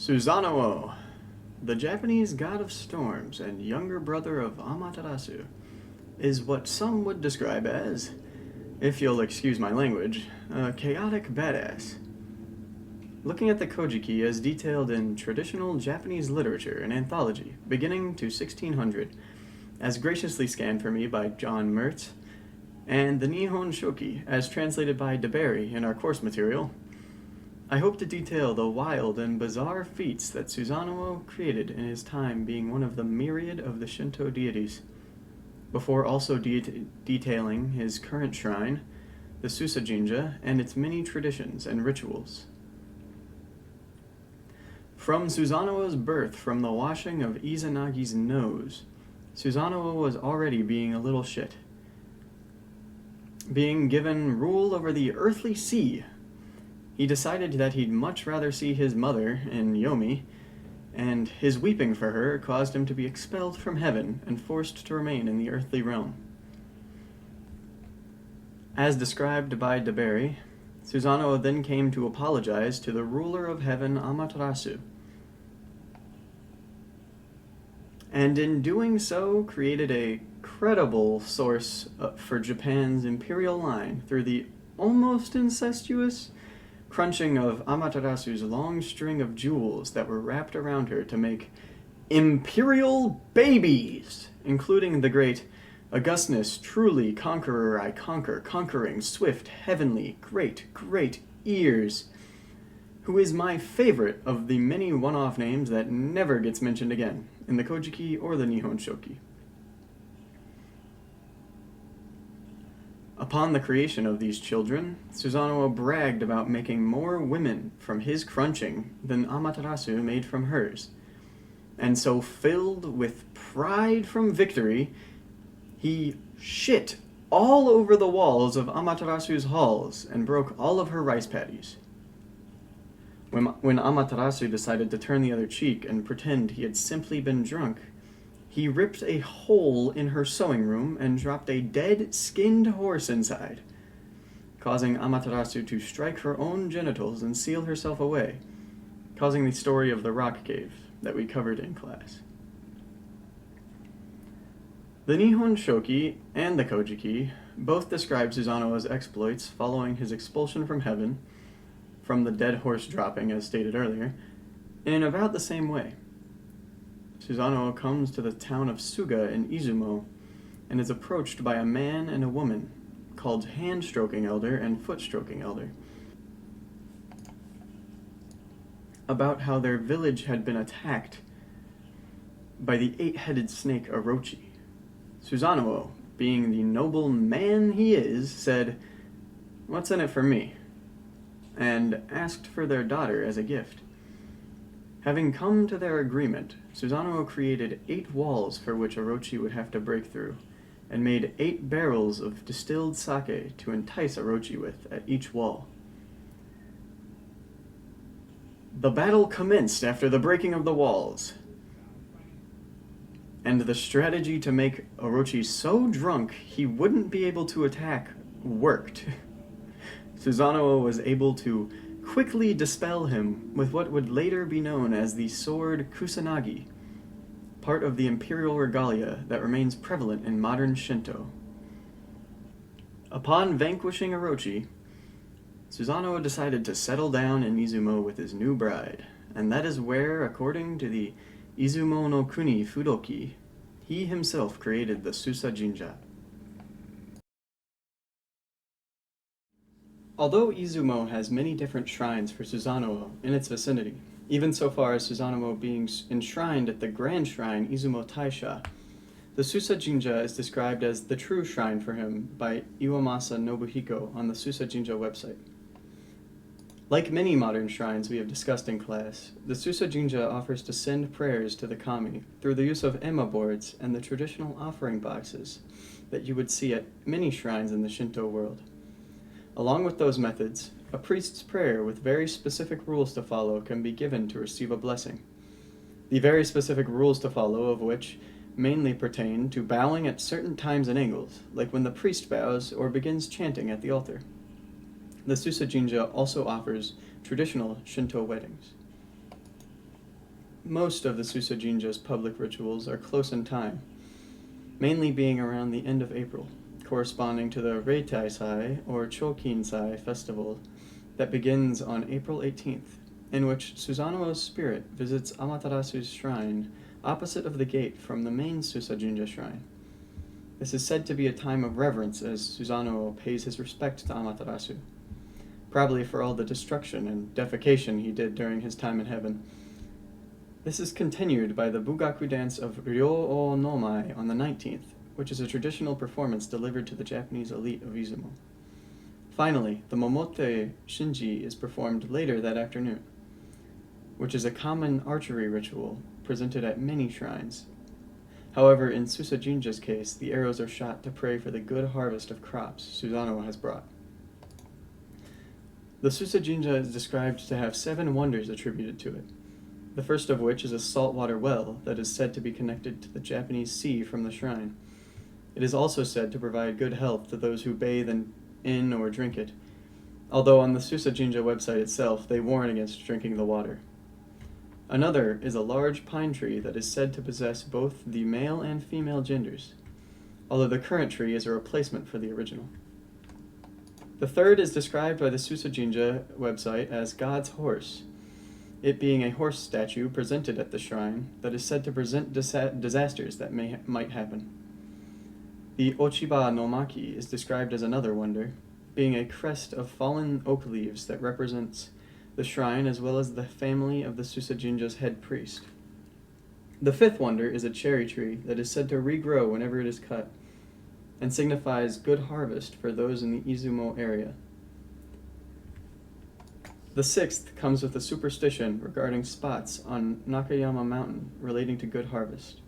Susano-o, the Japanese god of storms and younger brother of Amaterasu, is what some would describe as, if you'll excuse my language, a chaotic badass. Looking at the Kojiki as detailed in traditional Japanese literature and anthology beginning to 1600, as graciously scanned for me by John Mertz, and the Nihon Shoki as translated by DeBerry in our course material, I hope to detail the wild and bizarre feats that Susano-o created in his time being one of the myriad of the Shinto deities, before also detailing his current shrine, the Susa Jinja, and its many traditions and rituals. From Susano-o's birth from the washing of Izanagi's nose, Susano-o was already being a little shit. Being given rule over the earthly sea, he decided that he'd much rather see his mother in Yomi, and his weeping for her caused him to be expelled from heaven and forced to remain in the earthly realm. As described by DeBerry, Susano-o then came to apologize to the ruler of heaven Amaterasu, and in doing so created a credible source for Japan's imperial line through the almost incestuous crunching of Amaterasu's long string of jewels that were wrapped around her to make imperial babies, including the great Augustness, truly conqueror I conquer, conquering, swift, heavenly, great ears, who is my favorite of the many one-off names that never gets mentioned again in the Kojiki or the Nihon Shoki. Upon the creation of these children, Susano-o bragged about making more women from his crunching than Amaterasu made from hers. And so filled with pride from victory, he shit all over the walls of Amaterasu's halls and broke all of her rice paddies. When Amaterasu decided to turn the other cheek and pretend he had simply been drunk, he ripped a hole in her sewing room and dropped a dead, skinned horse inside, causing Amaterasu to strike her own genitals and seal herself away, causing the story of the rock cave that we covered in class. The Nihon Shoki and the Kojiki both describe Susano-o's exploits following his expulsion from heaven, from the dead horse dropping as stated earlier, in about the same way. Susano-o comes to the town of Suga in Izumo and is approached by a man and a woman called Hand-Stroking Elder and Foot-Stroking Elder about how their village had been attacked by the eight-headed snake Orochi. Susano-o, being the noble man he is, said, "What's in it for me?" and asked for their daughter as a gift. Having come to their agreement, Susano-o created 8 walls for which Orochi would have to break through, and made 8 barrels of distilled sake to entice Orochi with at each wall. The battle commenced after the breaking of the walls, and the strategy to make Orochi so drunk he wouldn't be able to attack worked. Susano-o was able to quickly dispel him with what would later be known as the sword Kusanagi, part of the imperial regalia that remains prevalent in modern Shinto. Upon vanquishing Orochi, Susano-o decided to settle down in Izumo with his new bride, and that is where, according to the Izumo no Kuni Fudoki, he himself created the Susa Jinja. Although Izumo has many different shrines for Susano-o in its vicinity, even so far as Susano-o being enshrined at the Grand Shrine Izumo Taisha, the Susa Jinja is described as the true shrine for him by Iwamasa Nobuhiko on the Susa Jinja website. Like many modern shrines we have discussed in class, the Susa Jinja offers to send prayers to the kami through the use of ema boards and the traditional offering boxes that you would see at many shrines in the Shinto world. Along with those methods, a priest's prayer with very specific rules to follow can be given to receive a blessing. The very specific rules to follow of which mainly pertain to bowing at certain times and angles, like when the priest bows or begins chanting at the altar. The Susa Jinja also offers traditional Shinto weddings. most of the Susa Jinja's public rituals are close in time, mainly being around the end of April, corresponding to the Reitai-sai or Chokin-sai festival that begins on April 18th, in which Susano-o's spirit visits Amaterasu's shrine opposite of the gate from the main Susa Jinja shrine. This is said to be a time of reverence as Susano-o pays his respect to Amaterasu, probably for all the destruction and defecation he did during his time in heaven. This is continued by the Bugaku dance of Ryo-o Nomai on the 19th, which is a traditional performance delivered to the Japanese elite of Izumo. Finally, the Momote Shinji is performed later that afternoon, which is a common archery ritual presented at many shrines. However, in Susa Jinja's case, the arrows are shot to pray for the good harvest of crops Susano has brought. The Susa Jinja is described to have 7 wonders attributed to it, the first of which is a saltwater well that is said to be connected to the Japanese sea from the shrine. It is also said to provide good health to those who bathe in or drink it, although on the Susa Jinja website itself they warn against drinking the water. Another is a large pine tree that is said to possess both the male and female genders, although the current tree is a replacement for the original. The third is described by the Susa Jinja website as God's horse, it being a horse statue presented at the shrine that is said to present disasters that might happen. The Ochiba no Maki is described as another wonder, being a crest of fallen oak leaves that represents the shrine as well as the family of the Susa Jinja's head priest. The fifth wonder is a cherry tree that is said to regrow whenever it is cut, and signifies good harvest for those in the Izumo area. The sixth comes with a superstition regarding spots on Nakayama Mountain relating to good harvest.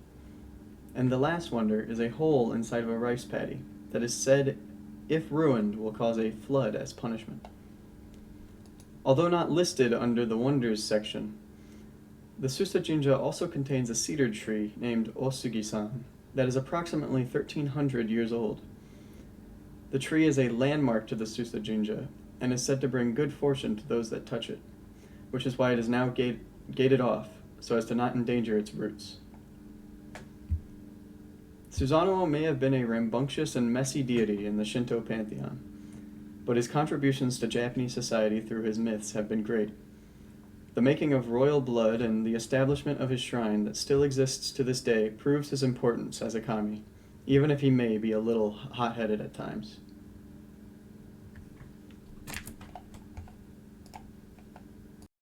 And the last wonder is a hole inside of a rice paddy that is said, if ruined, will cause a flood as punishment. Although not listed under the wonders section, the Susa Jinja also contains a cedar tree named Osugi-san that is approximately 1,300 years old. The tree is a landmark to the Susa Jinja and is said to bring good fortune to those that touch it, which is why it is now gated off so as to not endanger its roots. Susano-o may have been a rambunctious and messy deity in the Shinto pantheon, but his contributions to Japanese society through his myths have been great. The making of royal blood and the establishment of his shrine that still exists to this day proves his importance as a kami, even if he may be a little hot-headed at times.